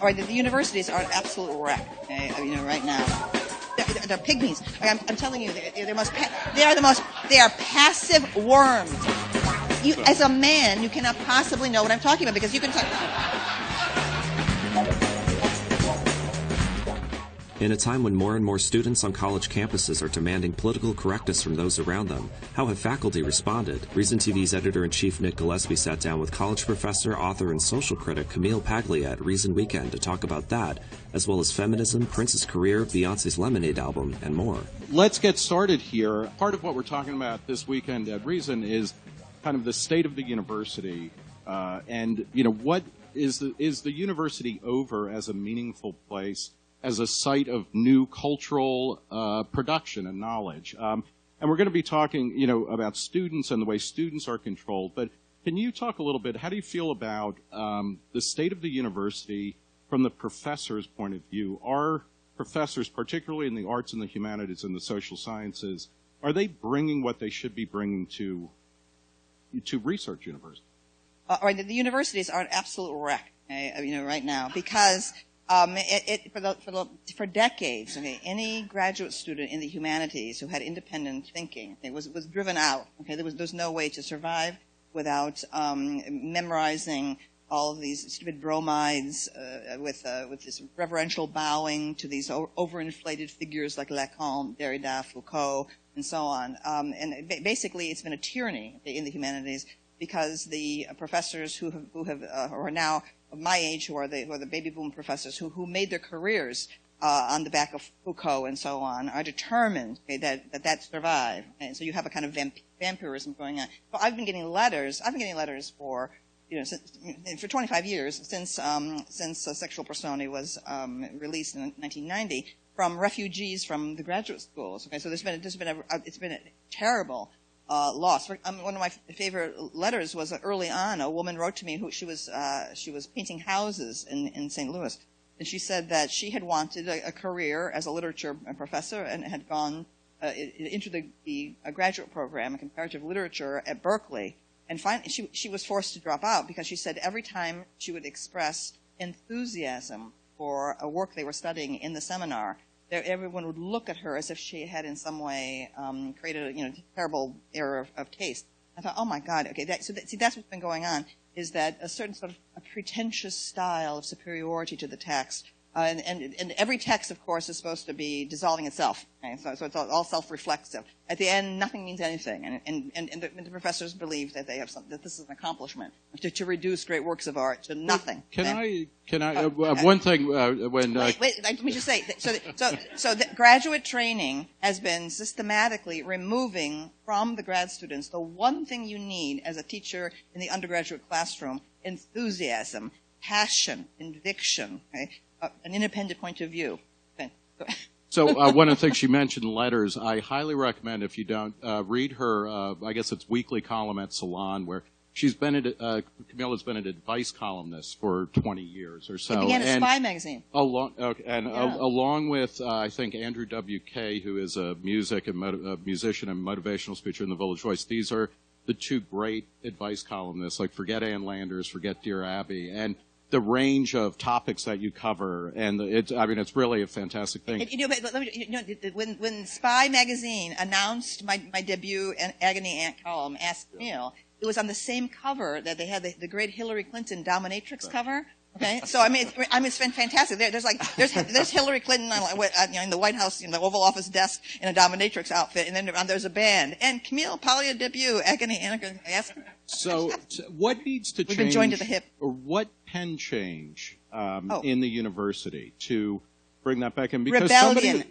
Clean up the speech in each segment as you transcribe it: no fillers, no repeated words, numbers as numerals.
or the universities are an absolute wreck. Okay? Right now, they're pygmies. I'm telling you, they are passive worms. You, as a man, you cannot possibly know what I'm talking about because you can talk. In a time when more and more students on college campuses are demanding political correctness from those around them, how have faculty responded? Reason TV's editor-in-chief Nick Gillespie sat down with college professor, author, and social critic Camille Paglia at Reason Weekend to talk about that, as well as feminism, Prince's career, Beyoncé's Lemonade album, and more. Let's get started here. Part of what we're talking about this weekend at Reason is kind of the state of the university, and what is the university over as a meaningful place, as a site of new cultural production and knowledge. And we're going to be talking, about students and the way students are controlled. But can you talk a little bit, how do you feel about the state of the university from the professor's point of view? Are professors, particularly in the arts and the humanities and the social sciences, are they bringing what they should be bringing to research universities? The universities are an absolute wreck, right now, because for decades, any graduate student in the humanities who had independent thinking was driven out. There was no way to survive without memorizing all of these stupid bromides with this reverential bowing to these overinflated figures like Lacan, Derrida, Foucault, and so on. And basically, it's been a tyranny in the humanities because the professors who are now of my age, who are the baby boom professors who made their careers on the back of Foucault and so on, are determined that survive. And so you have a kind of vampirism going on. So I've been getting letters for for 25 years since Sexual Persona was released in 1990 from refugees from the graduate schools. So it's been a terrible loss. One of my favorite letters was early on. A woman wrote to me who she was painting houses in St. Louis, and she said that she had wanted a career as a literature professor and had gone into the graduate program in comparative literature at Berkeley. And finally, she was forced to drop out because she said every time she would express enthusiasm for a work they were studying in the seminar, everyone would look at her as if she had in some way created a terrible error of taste. I thought, oh my God, okay, that's what's been going on, is that a certain sort of a pretentious style of superiority to the text. And every text, of course, is supposed to be dissolving itself. Okay? So it's all self-reflexive. At the end, nothing means anything. And the professors believe that they have that this is an accomplishment to reduce great works of art to nothing. One thing when wait, let me just say. So the graduate training has been systematically removing from the grad students the one thing you need as a teacher in the undergraduate classroom: enthusiasm, passion, conviction. Okay? An independent point of view. Okay. So one of the things she mentioned, letters, I highly recommend, if you don't, read her, I guess it's weekly column at Salon, where Camille has been an advice columnist for 20 years or so. It began at Spy magazine. Along with, I think, Andrew W.K., who is a musician and motivational speaker in the Village Voice. These are the two great advice columnists, like Forget Ann Landers, Forget Dear Abby, and the range of topics that you cover, and it's really a fantastic thing. When Spy magazine announced my debut Agony Aunt column, Ask Camille, it was on the same cover that they had the great Hillary Clinton dominatrix cover. Okay, so it's been fantastic. There's Hillary Clinton in the White House, in the Oval Office desk in a dominatrix outfit, and then there's a band and Camille Paglia debut Agony Aunt. So what needs to change? We've been joined at the hip. Or what can change in the university to bring that back in? Because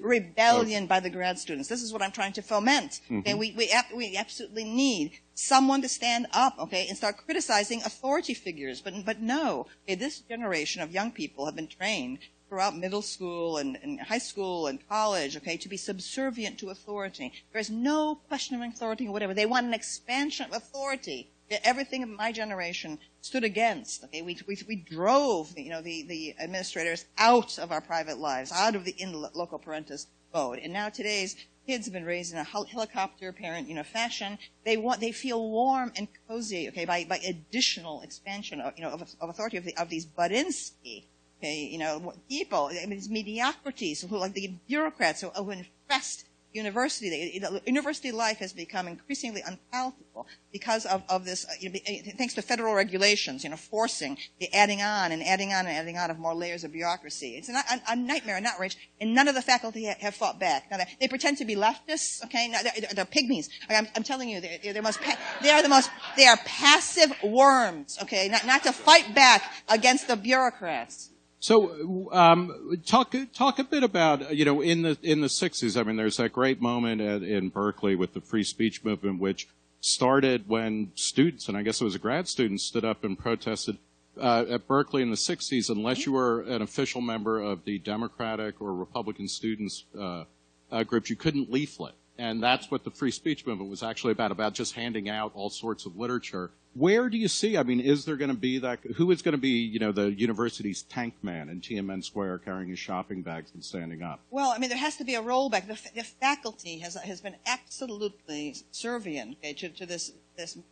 rebellion by the grad students. This is what I'm trying to foment. Okay, we absolutely need someone to stand up, okay, and start criticizing authority figures. But no, okay, this generation of young people have been trained throughout middle school and high school and college, okay, to be subservient to authority. There's no questioning authority or whatever. They want an expansion of authority that everything of my generation stood against. Okay, we drove the administrators out of our private lives, out of the loco parentis mode, and now today's kids have been raised in a helicopter parent fashion. They feel warm and cozy, okay, by additional expansion of authority of these Budinsky Okay, people, I mean, it's mediocrities who, like the bureaucrats who infest university. University life has become increasingly unpalatable because of this, thanks to federal regulations, forcing the adding on and adding on and adding on of more layers of bureaucracy. It's a nightmare, an outrage, and none of the faculty have fought back. Now, they pretend to be leftists, okay? Now, they're pygmies. I'm telling you, they are passive worms, okay? Not to fight back against the bureaucrats. So, talk a bit about, in the 60s, I mean, there's that great moment in Berkeley with the free speech movement, which started when students, and I guess it was a grad student, stood up and protested at Berkeley in the 60s. Unless you were an official member of the Democratic or Republican students groups, you couldn't leaflet. And that's what the free speech movement was actually about just handing out all sorts of literature. Where do you see, I mean, is there going to be that, who is going to be, the university's tank man in Tiananmen Square carrying his shopping bags and standing up? Well, I mean, there has to be a rollback. The faculty has been absolutely subservient, okay, to this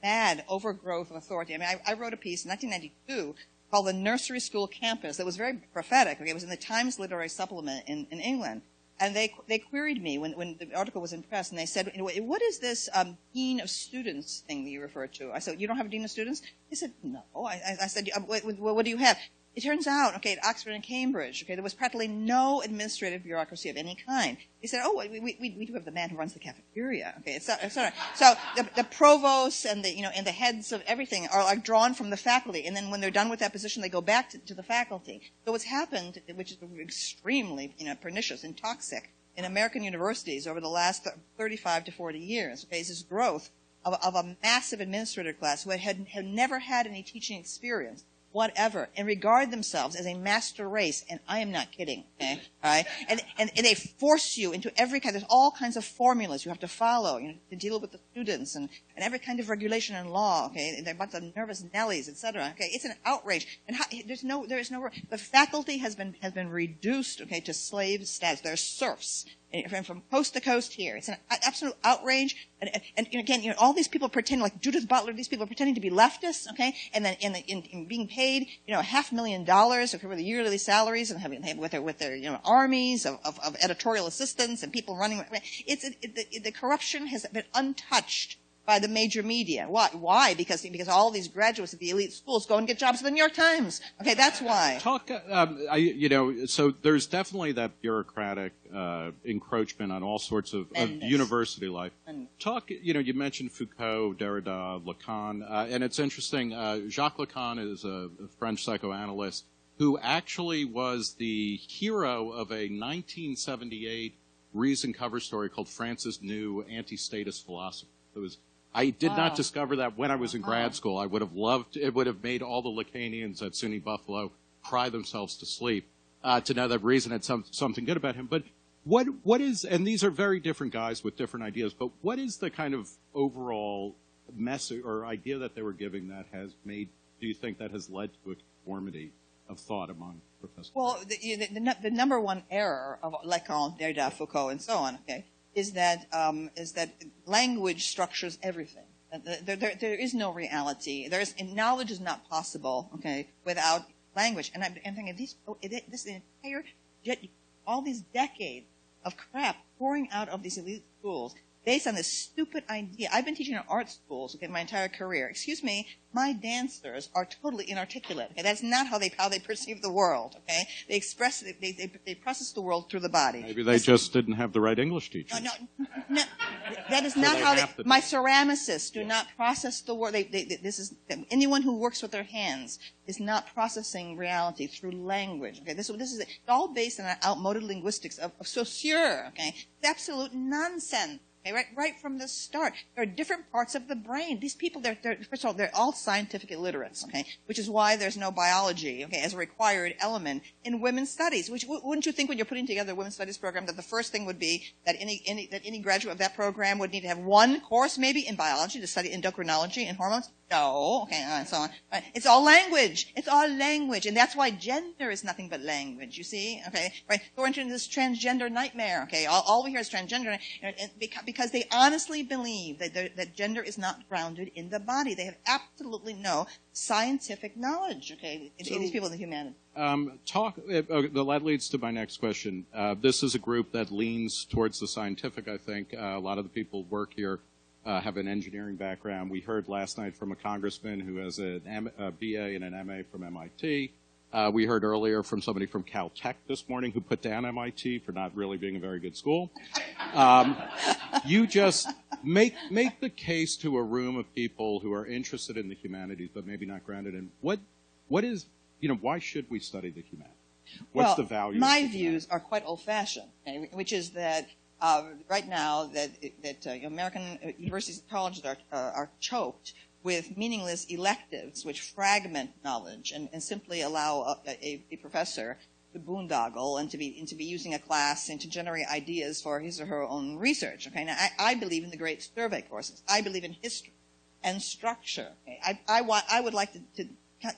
mad overgrowth of authority. I mean, I wrote a piece in 1992 called The Nursery School Campus that was very prophetic. Okay? It was in the Times Literary Supplement in England. And they queried me when the article was in press, and they said, what is this dean of students thing that you refer to? I said, you don't have a dean of students? They said, no. I said, what do you have? It turns out, okay, at Oxford and Cambridge, okay, there was practically no administrative bureaucracy of any kind. He said, we do have the man who runs the cafeteria, okay, etc. So the provosts and the heads of everything are drawn from the faculty, and then when they're done with that position, they go back to the faculty. So what's happened, which is extremely pernicious and toxic in American universities over the last 35 to 40 years, okay, is this growth of a massive administrative class who had never had any teaching experience whatever, and regard themselves as a master race, and I am not kidding, okay? All right? And they force you into there's all kinds of formulas you have to follow, to deal with the students, and every kind of regulation and law, okay? They're a bunch of nervous Nellies, etc. Okay, it's an outrage, and there is no, the faculty has been reduced, okay, to slave status. They're serfs. From coast to coast here. It's an absolute outrage. And again, all these people pretend, like Judith Butler, these people are pretending to be leftists, okay? And then in being paid, $500,000 for the yearly salaries and with their armies of editorial assistants and people running. The corruption has been untouched by the major media. Why? Because all these graduates of the elite schools go and get jobs at the New York Times. Okay, that's why. So there's definitely that bureaucratic encroachment on all sorts of university life. You mentioned Foucault, Derrida, Lacan, and it's interesting. Jacques Lacan is a French psychoanalyst who actually was the hero of a 1978 Reason cover story called Francis New, Anti-Statist Philosophy. I did not discover that when I was in grad school. I would have loved, it would have made all the Lacanians at SUNY Buffalo cry themselves to sleep to know that Reason had something good about him. But what is, and these are very different guys with different ideas, but what is the kind of overall message or idea that they were giving that has made, do you think that has led to a conformity of thought among professors? Well, the number one error of Lacan, Derrida, Foucault, and so on, okay, is that language structures everything. There is no reality. Knowledge is not possible, okay, without language. And I'm thinking this entire, all these decades of crap pouring out of these elite schools based on this stupid idea. I've been teaching in art schools, okay, my entire career. Excuse me, my dancers are totally inarticulate. Okay, that's not how they perceive the world. Okay, they process the world through the body. Maybe they just didn't have the right English teachers. No, that is not how my ceramicists do not process the world. Anyone who works with their hands is not processing reality through language. Okay, this is it's all based on outmoded linguistics of Saussure. Okay, it's absolute nonsense. Okay, right from the start. There are different parts of the brain. These people, first of all, they're all scientific illiterates, okay, which is why there's no biology, okay, as a required element in women's studies. Which wouldn't you think when you're putting together a women's studies program that the first thing would be that any graduate of that program would need to have one course maybe in biology to study endocrinology and hormones? No, okay, and so on. It's all language. It's all language, and that's why gender is nothing but language. You see, okay, right? So we're into this transgender nightmare. Okay, all we hear is transgender, and because they honestly believe that gender is not grounded in the body. They have absolutely no scientific knowledge, okay, these people in the humanities. That leads to my next question. This is a group that leans towards the scientific, I think. A lot of the people who work here have an engineering background. We heard last night from a congressman who has a BA and an MA from MIT. We heard earlier from somebody from Caltech this morning who put down MIT for not really being a very good school. You just make the case to a room of people who are interested in the humanities but maybe not grounded in what is, why should we study the humanities? What's the value? My views are quite old-fashioned, okay, which is that right now that American universities and colleges are choked with meaningless electives which fragment knowledge and simply allow a professor to boondoggle and to be using a class and to generate ideas for his or her own research. Okay, now I believe in the great survey courses. I believe in history and structure. Okay? I would like to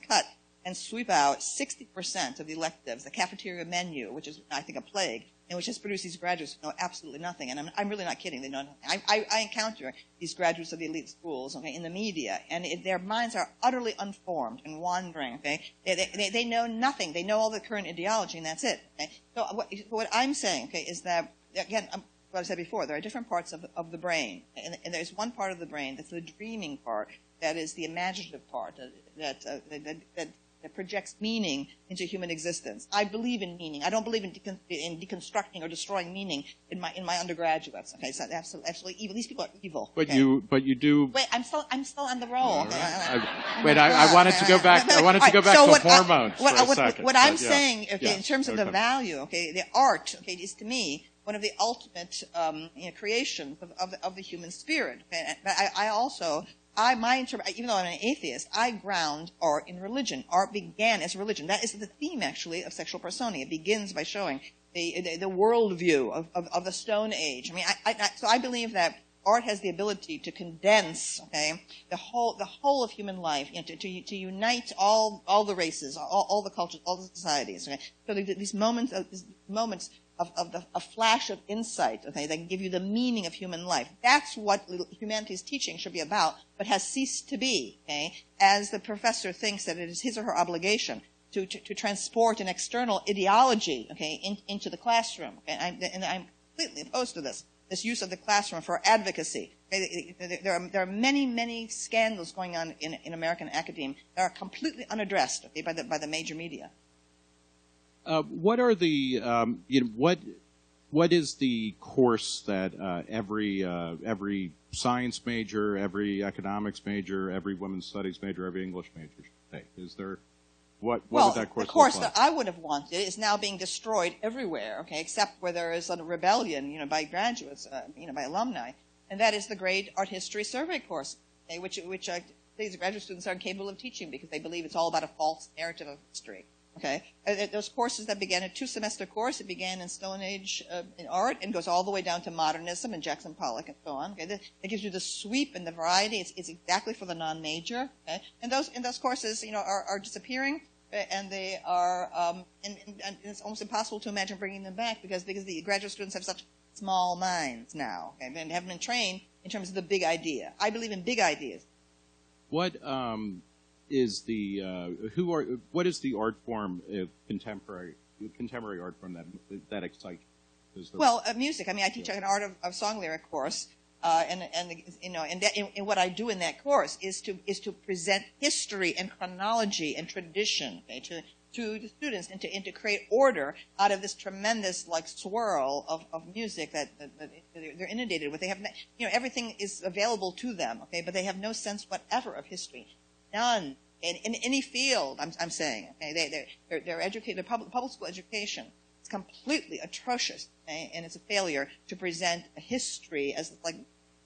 cut and sweep out 60% of the electives, the cafeteria menu, which is, I think, a plague, and which has produced these graduates who know absolutely nothing. And I'm really not kidding. They know nothing. I encounter these graduates of the elite schools, okay, in the media, and their minds are utterly unformed and wandering. Okay, they know nothing. They know all the current ideology, and that's it. Okay? So what I'm saying, okay, is that, again, what I said before, there are different parts of the brain, and there's one part of the brain that's the dreaming part, that is the imaginative part, that projects meaning into human existence. I believe in meaning. I don't believe in deconstructing or destroying meaning in my undergraduates. Okay, so absolutely evil. These people are evil. But okay? you do. Wait, I'm still on the roll. Okay? I wanted to go back. I wanted to go back to hormones for a second. What I'm saying, okay, in terms of the value, okay, the art, okay, is to me one of the ultimate creations of the human spirit. Okay? But I also. Even though I'm an atheist, I ground art in religion. Art began as religion. That is the theme, actually, of Sexual Personae. It begins by showing the worldview of the Stone Age. I mean, so I believe that art has the ability to condense, okay, the whole of human life, to unite all the races, all the cultures, all the societies. Okay? So these moments of a flash of insight, okay, that can give you the meaning of human life. That's what humanities teaching should be about, but has ceased to be, okay, as the professor thinks that it is his or her obligation to transport an external ideology, okay, into the classroom. Okay? And I'm completely opposed to this use of the classroom for advocacy. Okay? There are many scandals going on in American academia that are completely unaddressed, okay, by the major media. What are the what is the course that every science major, every economics major, every women's studies major, every English major should take? Is there what would that course the course look like? that I would have wanted is now being destroyed everywhere, okay, except where there is a rebellion, by graduates, by alumni, and that is the great art history survey course, okay, which these graduate students are incapable of teaching because they believe it's all about a false narrative of history. Okay, those courses that began a 2-semester course, it began in Stone Age in art and goes all the way down to modernism and Jackson Pollock and so on. Okay, it gives you the sweep and the variety. It's exactly for the non-major. Okay, and those courses, are disappearing, and they are and it's almost impossible to imagine bringing them back because the graduate students have such small minds now, okay, and haven't been trained in terms of the big idea. I believe in big ideas. What is what is the art form, contemporary art form that excites you? Well, music. I mean, I teach an art of song lyric course, and what I do in that course is to present history and chronology and tradition, okay, to the students and to create order out of this tremendous swirl of music that they're inundated with. They have everything is available to them, okay, but they have no sense whatever of history. None in any field. I'm saying, okay, they're educated. Their public school education is completely atrocious, okay, and it's a failure to present a history as like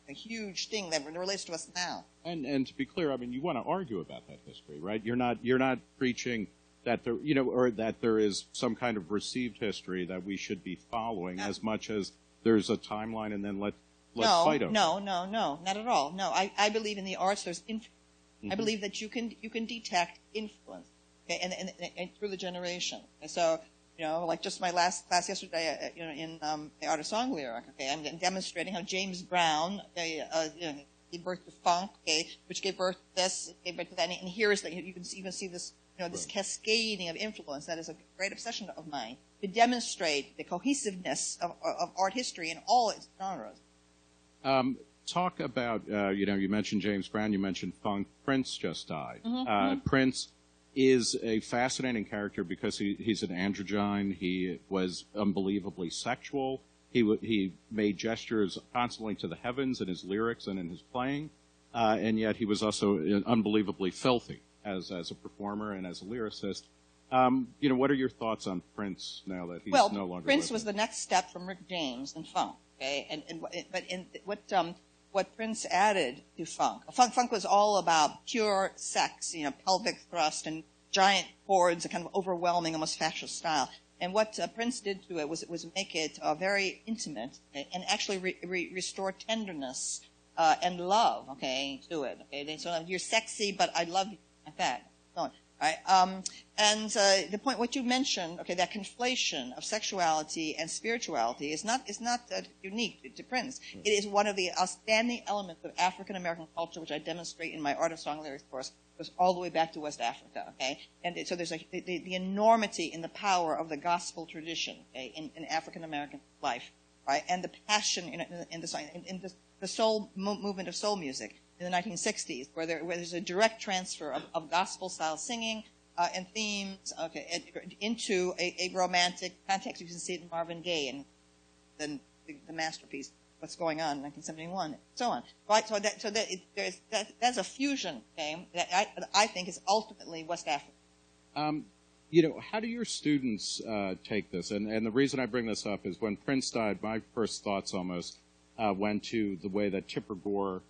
a huge thing that relates to us now. And to be clear, I mean, you want to argue about that history, right? You're not preaching that there, or that there is some kind of received history that we should be following as much as there's a timeline, and then let's fight over it. No, not at all. No, I believe in the arts. There's influence. I believe that you can detect influence, okay, and through the generation. And so, like just my last class yesterday, in the Art of Song lyric. Okay, I'm demonstrating how James Brown, gave birth to funk, okay, which gave birth to this, gave birth to that, and here is that you can see this, this cascading of influence. That is a great obsession of mine, to demonstrate the cohesiveness of art history in all its genres. Talk about, you mentioned James Brown, you mentioned funk. Prince just died. Prince is a fascinating character because he's an androgyne. He was unbelievably sexual. He made gestures constantly to the heavens in his lyrics and in his playing, and yet he was also unbelievably filthy as a performer and as a lyricist. What are your thoughts on Prince now that he's no longer Prince living? was the next step from Rick James and funk. Okay, what Prince added to funk. Funk was all about pure sex, pelvic thrust and giant chords, a kind of overwhelming, almost fascist style. And what Prince did to it was make it very intimate, okay, and actually restore tenderness and love, okay, to it. Okay, so you're sexy, but I love you, like that. So on. Right. And the point, what you mentioned, okay, that conflation of sexuality and spirituality is not unique to Prince. It is one of the outstanding elements of African American culture, which I demonstrate in my Art of Song lyrics course. Goes all the way back to West Africa. Okay, and so there's the enormity in the power of the gospel tradition, okay, in African American life, right, and the passion in the soul movement of soul music in the 1960s, where there's a direct transfer of gospel-style singing and themes, okay, into a romantic context. You can see it in Marvin Gaye and then the masterpiece, What's Going On, in 1971, and so on. Right? That's a fusion, okay, that I think is ultimately West Africa. How do your students take this? And the reason I bring this up is when Prince died, my first thoughts almost went to the way that Tipper Gore,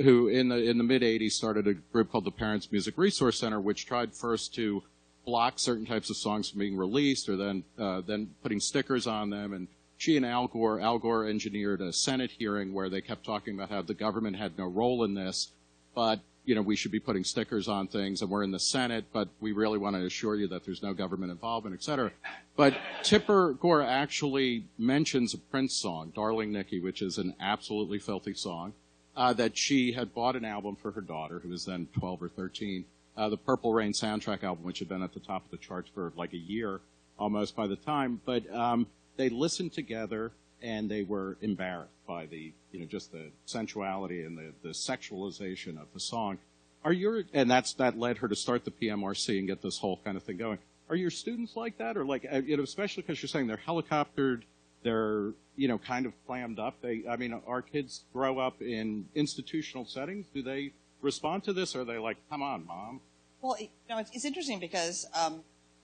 who in the mid-'80s started a group called the Parents Music Resource Center, which tried first to block certain types of songs from being released, or then putting stickers on them. And she and Al Gore engineered a Senate hearing where they kept talking about how the government had no role in this, but we should be putting stickers on things, and we're in the Senate, but we really want to assure you that there's no government involvement, et cetera. But Tipper Gore actually mentions a Prince song, Darling Nikki, which is an absolutely filthy song, that she had bought an album for her daughter, who was then 12 or 13, the Purple Rain soundtrack album, which had been at the top of the charts for like a year almost by the time. But they listened together, and they were embarrassed by just the sensuality and the sexualization of the song. And that led her to start the PMRC and get this whole kind of thing going. Are your students like that, or especially because you're saying they're helicoptered, they're kind of clammed up? Our kids grow up in institutional settings. Do they respond to this, or are they like, come on, Mom? Well, it's interesting because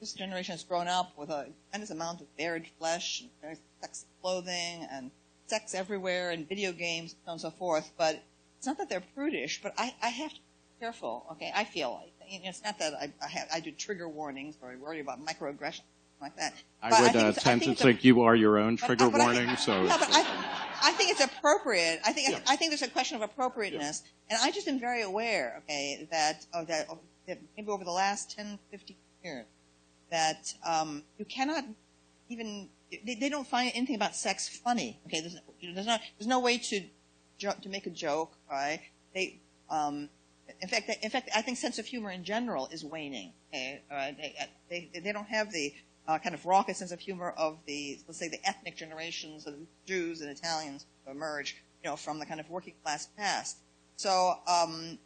this generation has grown up with a tremendous amount of bared flesh, and very sexy clothing, and sex everywhere, and video games, and so on and so forth. But it's not that they're prudish, but I have to be careful. Okay, I feel it's not that I do trigger warnings or worry about microaggressions like that. I would tend to think you are your own trigger warning. I think it's appropriate. I think there's a question of appropriateness, and I just am very aware, okay, that maybe over the last 10, 15 years, that you cannot even. They don't find anything about sex funny. Okay, there's no way to make a joke. Right? In fact, I think sense of humor in general is waning. Okay, they don't have the kind of raucous sense of humor of let's say the ethnic generations of Jews and Italians who emerge, from the kind of working class past. So, I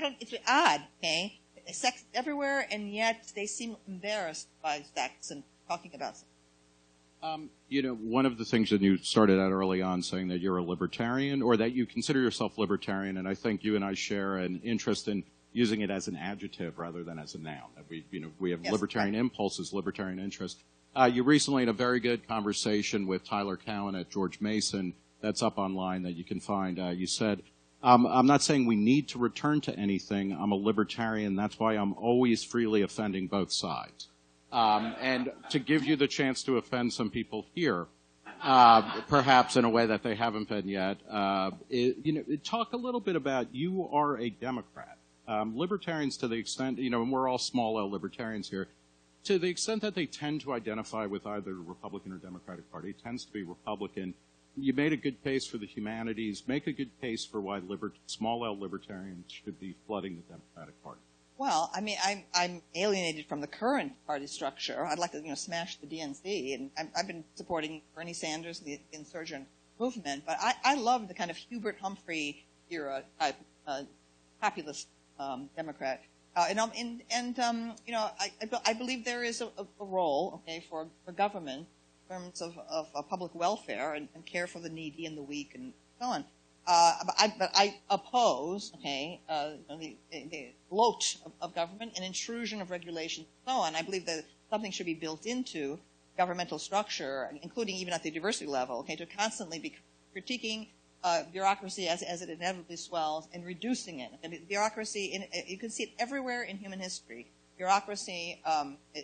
don't. It's odd. Okay. Sex everywhere, and yet they seem embarrassed by sex and talking about sex. One of the things that you started out early on saying that you're a libertarian, or that you consider yourself libertarian, and I think you and I share an interest in using it as an adjective rather than as a noun. That we have libertarian impulses, libertarian interest. You recently had a very good conversation with Tyler Cowen at George Mason that's up online that you can find. You said, I'm not saying we need to return to anything. I'm a libertarian. That's why I'm always freely offending both sides. And to give you the chance to offend some people here, perhaps in a way that they haven't been yet, talk a little bit about, you are a Democrat. Libertarians, to the extent, and we're all small L libertarians here, to the extent that they tend to identify with either Republican or Democratic Party, it tends to be Republican. You made a good case for the humanities. Make a good case for why small L libertarians should be flooding the Democratic Party. Well, I mean, I'm alienated from the current party structure. I'd like to, smash the DNC, and I've been supporting Bernie Sanders, the insurgent movement. But I love the kind of Hubert Humphrey era type populist Democrat. I believe there is a role, for government in terms of public welfare and care for the needy and the weak and so on. But I oppose, the bloat of government and intrusion of regulation and so on. I believe that something should be built into governmental structure, including even at the diversity level, to constantly be critiquing bureaucracy as it inevitably swells and reducing it. I mean, bureaucracy, you can see it everywhere in human history. Bureaucracy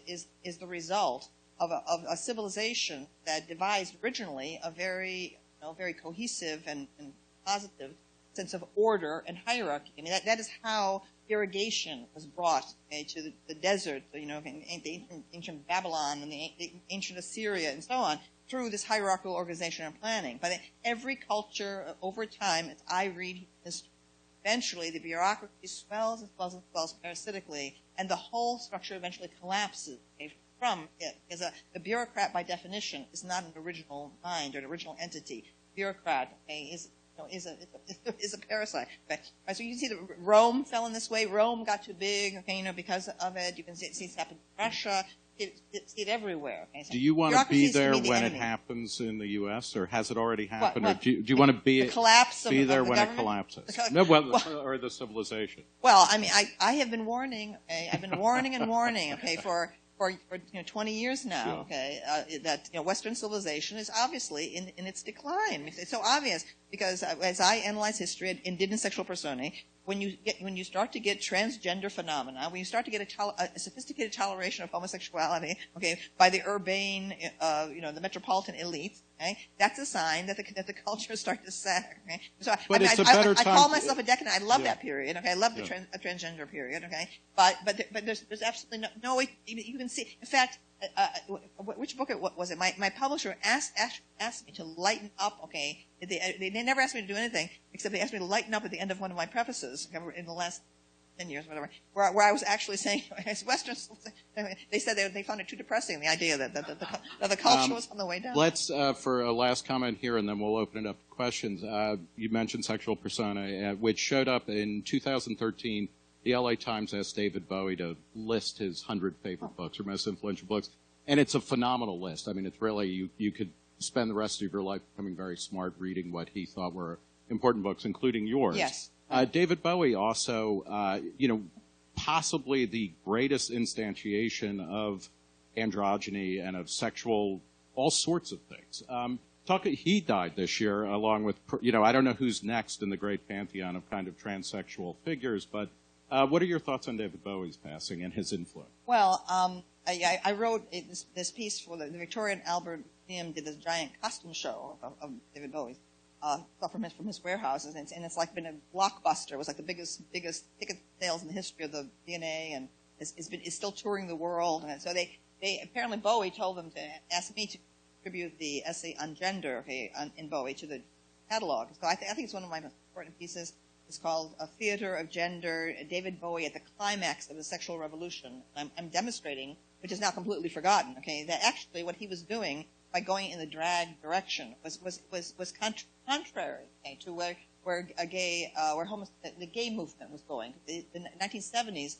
is the result of a civilization that devised originally a very cohesive and positive sense of order and hierarchy. I mean, that is how irrigation was brought to the desert, in ancient Babylon and the ancient Assyria and so on, through this hierarchical organization and planning. But every culture over time, as I read history, eventually the bureaucracy swells and swells and swells parasitically, and the whole structure eventually collapses from it. Because the bureaucrat, by definition, is not an original mind or an original entity. Bureaucrat is a parasite. Okay. Right, so you can see that Rome fell in this way. Rome got too big, because of it. You can see it happen in Russia. See it everywhere. Okay. So do you want to be there when it happens in the U.S., or has it already happened? What? Or do you want to be there when it collapses? Or the civilization. Well, I mean, I have been warning. I've been warning and warning. For 20 years now, that Western civilization is obviously in its decline. It's so obvious because as I analyze history and did in Sexual Personae, when you start to get transgender phenomena, when you start to get a sophisticated toleration of homosexuality, by the urbane, the metropolitan elites, that's a sign that the culture is starting to sag. So I call myself a decadent. I love that period. I love the transgender period. But there's absolutely no way you can see. In fact, which book was it? My publisher asked me to lighten up. They never asked me to do anything except they asked me to lighten up at the end of one of my prefaces in the last 10 years, whatever, where I was actually saying, as Western, they said they found it too depressing, the idea that the culture was on the way down. Let's, for a last comment here, and then we'll open it up to questions. You mentioned Sexual Persona, which showed up in 2013. The LA Times asked David Bowie to list his 100 favorite books or most influential books, and it's a phenomenal list. I mean, it's really, you could spend the rest of your life becoming very smart reading what he thought were important books, including yours. Yes. David Bowie also, possibly the greatest instantiation of androgyny and of sexual, all sorts of things. He died this year along with, I don't know who's next in the great pantheon of kind of transsexual figures, but what are your thoughts on David Bowie's passing and his influence? Well, I wrote this piece for the Victoria and Albert Museum, did this giant costume show of David Bowie's. From his warehouses, and it's like been a blockbuster. It was like the biggest ticket sales in the history of the DNA, and is still touring the world. And so they apparently Bowie told them to ask me to contribute the essay on gender in Bowie to the catalog. So I think it's one of my most important pieces. It's called A Theater of Gender, David Bowie at the Climax of the Sexual Revolution. I'm demonstrating, which is now completely forgotten, that actually what he was doing by going in the drag direction was contrary to where the gay movement was going. The 1970s,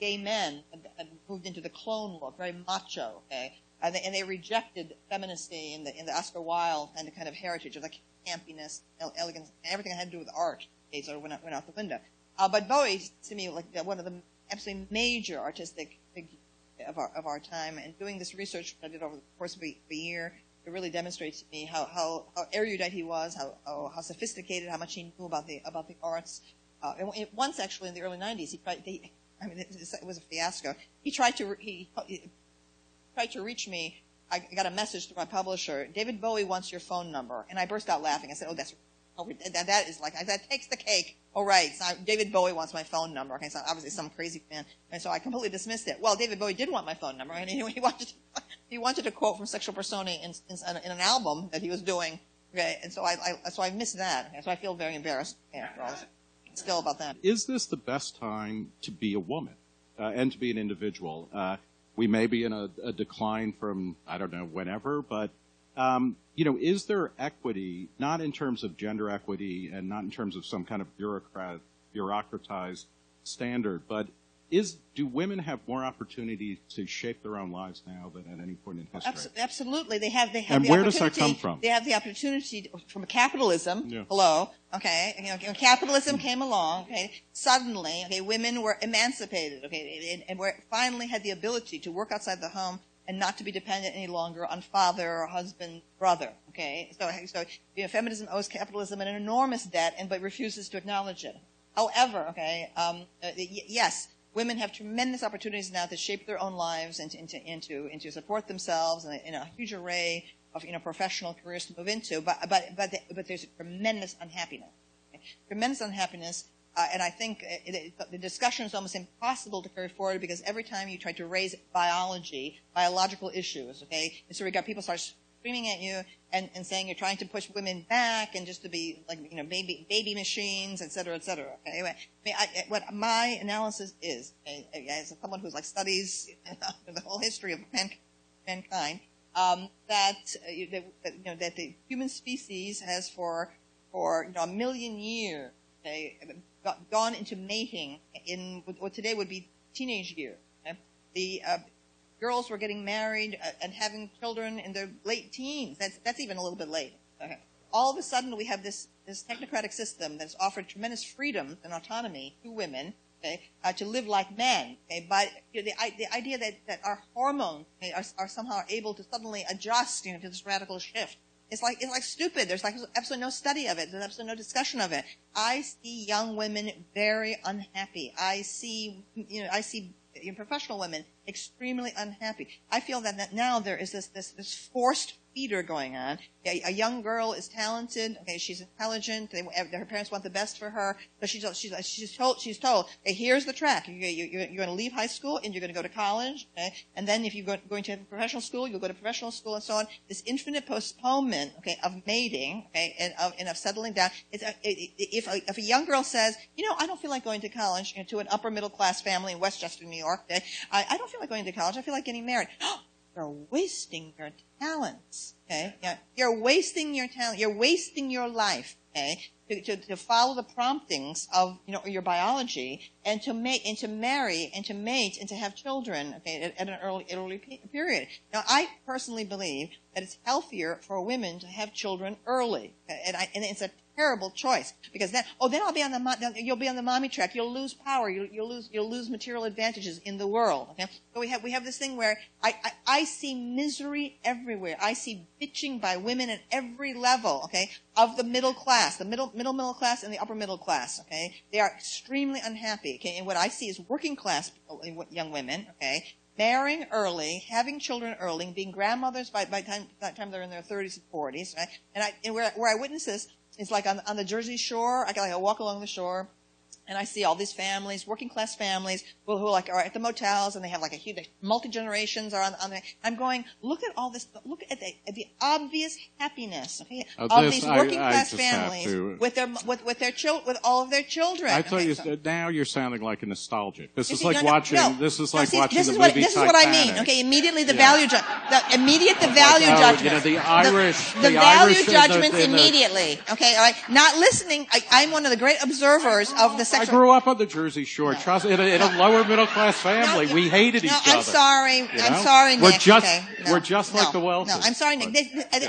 gay men had moved into the clone look, very macho, and they rejected femininity in the Oscar Wilde and the kind of heritage of the campiness, elegance, everything that had to do with art. Sort of went out the window. But Bowie, to me, like one of the absolutely major artistic figures of our time, and doing this research that I did over the course of a year, it really demonstrates to me how erudite he was, how sophisticated, how much he knew about the arts. And once, actually, in the early 90s, it was a fiasco. He tried to reach me. I got a message through my publisher. David Bowie wants your phone number, and I burst out laughing. I said, "Oh, that's Oh, that is like, that takes the cake. Oh, right. So David Bowie wants my phone number. Okay, so obviously some crazy fan. And so I completely dismissed it. Well, David Bowie did want my phone number, and he wanted a quote from Sexual Persona in an album that he was doing. Okay, and so I missed that. Okay, so I feel very embarrassed. Yeah, still about that. Is this the best time to be a woman and to be an individual? We may be in a decline from, I don't know, whenever, but is there equity, not in terms of gender equity and not in terms of some kind of bureaucratized standard, but do women have more opportunity to shape their own lives now than at any point in history? Absolutely. They have and the where does that come from? They have the opportunity from capitalism. Yeah. Hello. Okay. Capitalism came along. Okay. Suddenly, okay, women were emancipated. Okay. And finally had the ability to work outside the home and not to be dependent any longer on father or husband, brother. Okay. So feminism owes capitalism an enormous debt, but refuses to acknowledge it. However, okay, yes, women have tremendous opportunities now to shape their own lives and to support themselves in a huge array of professional careers to move into. But there's a tremendous unhappiness. Okay? Tremendous unhappiness. And I think the discussion is almost impossible to carry forward because every time you try to raise biological issues, okay, and so we got people start screaming at you and saying you're trying to push women back and just to be like baby machines, et cetera, et cetera. Okay? Anyway, what my analysis is, okay, as someone who's like studies the whole history of mankind, that the human species has for a million years. Okay, gone into mating in what today would be teenage years. Okay? The girls were getting married and having children in their late teens. That's even a little bit late. Okay. All of a sudden, we have this technocratic system that's offered tremendous freedom and autonomy to women, okay, to live like men. Okay? But the idea that our hormones, okay, are somehow able to suddenly adjust to this radical shift. It's like stupid. There's like absolutely no study of it. There's absolutely no discussion of it. I see young women very unhappy. I see professional women extremely unhappy. I feel that now there is this forced feeder going on. A young girl is talented. Okay, she's intelligent. Her parents want the best for her. So she's told, hey, here's the track. You're going to leave high school and you're going to go to college. Okay, and then if you're going to have a professional school, you'll go to professional school and so on. This infinite postponement, okay, of mating, okay, and of settling down. If a young girl says, I don't feel like going to college, to an upper middle class family in Westchester, New York, okay, I don't feel like going to college. I feel like getting married. You're wasting your talents. Okay, yeah, you're wasting your talent. You're wasting your life. Okay, to follow the promptings of your biology and to marry and to mate and to have children. Okay, at an early period. Now, I personally believe that it's healthier for women to have children early, and it's a terrible choice because then you'll be on the mommy track. You'll lose power. You'll lose material advantages in the world. Okay, so we have this thing where I see misery everywhere. I see bitching by women at every level. Okay, of the middle class, the middle class, and the upper middle class. Okay, they are extremely unhappy. Okay, and what I see is working class young women. Okay, marrying early, having children early, being grandmothers by the time they're in their 30s and 40s. Right? And where I witness this. It's like on the Jersey Shore. I walk along the shore, and I see all these families, working class families, who are at the motels, and they have like a huge multi-generations are on there. I'm going, look at all this. Look at the obvious happiness, okay, of these working class families with all of their children. I tell you, now you're sounding like a nostalgic. This is like watching the movie Titanic. This is what I mean. Okay, immediately the value judgments. The Irish, the value judgments immediately. Okay, all right. Not listening. I'm one of the great observers of the. I grew up on the Jersey Shore. Trust in a lower middle class family. We hated each other. I'm sorry. I'm sorry, Nick. We're just like the wealthy. No, I'm sorry, Nick.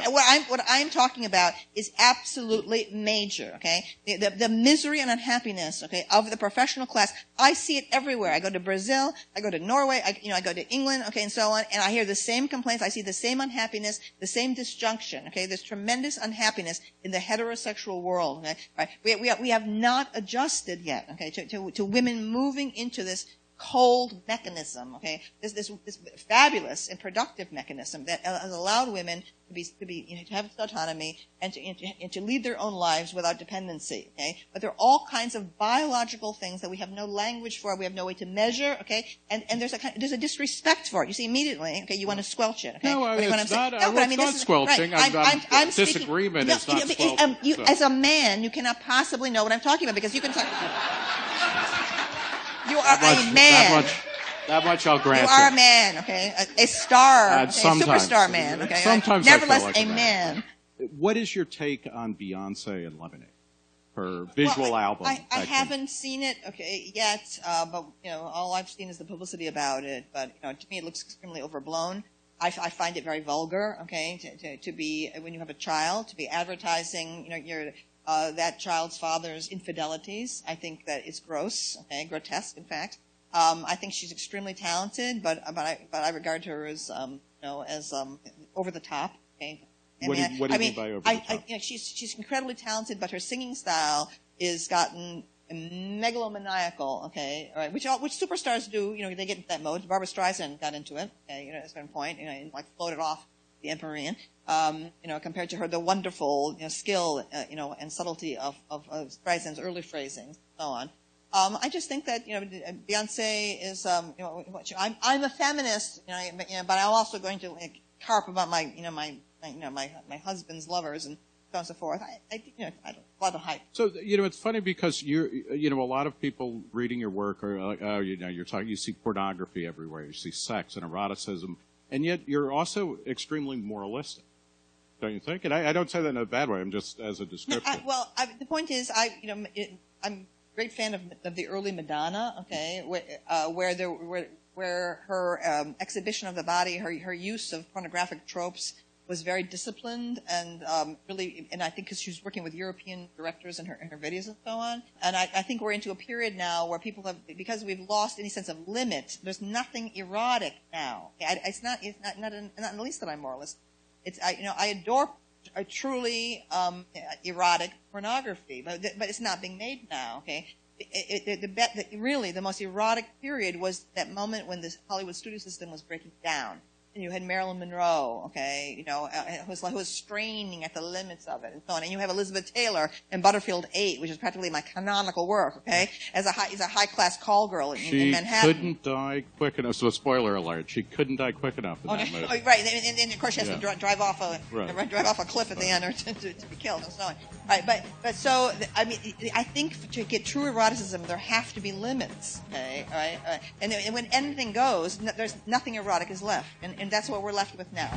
What I'm talking about is absolutely major. Okay, the misery and unhappiness. Okay, of the professional class. I see it everywhere. I go to Brazil. I go to Norway. I go to England. Okay, and so on. And I hear the same complaints. I see the same unhappiness, the same disjunction. Okay, there's tremendous unhappiness in the heterosexual world. Okay, right? We have not adjusted yet. Okay, to women moving into this cold mechanism, okay, this fabulous and productive mechanism that has allowed women to have autonomy and to lead their own lives without dependency, okay? But there are all kinds of biological things that we have no language for, we have no way to measure, okay? And there's a disrespect for it. You see immediately, okay, you want to squelch it, okay? No, it's not, it's not squelching. Right. I'm disagreement is not squelching. As a man, you cannot possibly know what I'm talking about because you can talk. You are a man. That much I'll grant you. You are a man, okay? A star, a superstar man, okay? Sometimes nevertheless, I feel like a man. What is your take on Beyonce and Lemonade, her visual album? I haven't seen it, okay, yet, but all I've seen is the publicity about it. But to me, it looks extremely overblown. I find it very vulgar, okay, to be when you have a child to be advertising, your that child's father's infidelities. I think that it's gross, okay, grotesque, in fact. I think she's extremely talented, but I regard her as over the top. Okay? What do you mean by over the top? She's incredibly talented, but her singing style is gotten megalomaniacal. Okay, all right, which superstars do. They get into that mode. Barbra Streisand got into it. Okay, at a certain point, and like floated off the empyrean. Compared to the wonderful skill, and subtlety of Streisand's early phrasings, and so on. I just think that Beyonce is I'm a feminist, but I'm also going to carp about my husband's lovers and so on and so forth. I don't a lot of hype. So it's funny because a lot of people reading your work are like, oh, you see pornography everywhere, you see sex and eroticism, and yet you're also extremely moralistic. Don't you think? And I don't say that in a bad way. I'm just as a description. The point is, I'm a great fan of the early Madonna. Okay, where her exhibition of the body, her use of pornographic tropes was very disciplined and really, and I think because she was working with European directors in her videos and so on. And I think we're into a period now where people have, because we've lost any sense of limit. There's nothing erotic now. It's not in the least that I'm moralist. I adore a truly erotic pornography, but it's not being made now. Okay, really the most erotic period was that moment when the Hollywood studio system was breaking down. And you had Marilyn Monroe, okay, who was straining at the limits of it and so on. And you have Elizabeth Taylor in Butterfield 8, which is practically my canonical work, okay, as a high-class call girl in Manhattan. She couldn't die quick enough. So, spoiler alert, she couldn't die quick enough in that movie. Right, and of course she has to drive off a cliff at the end or to be killed and so on. All right, but so I mean, I think to get true eroticism, there have to be limits, okay, all right, and when anything goes, there's nothing erotic is left, and that's what we're left with now.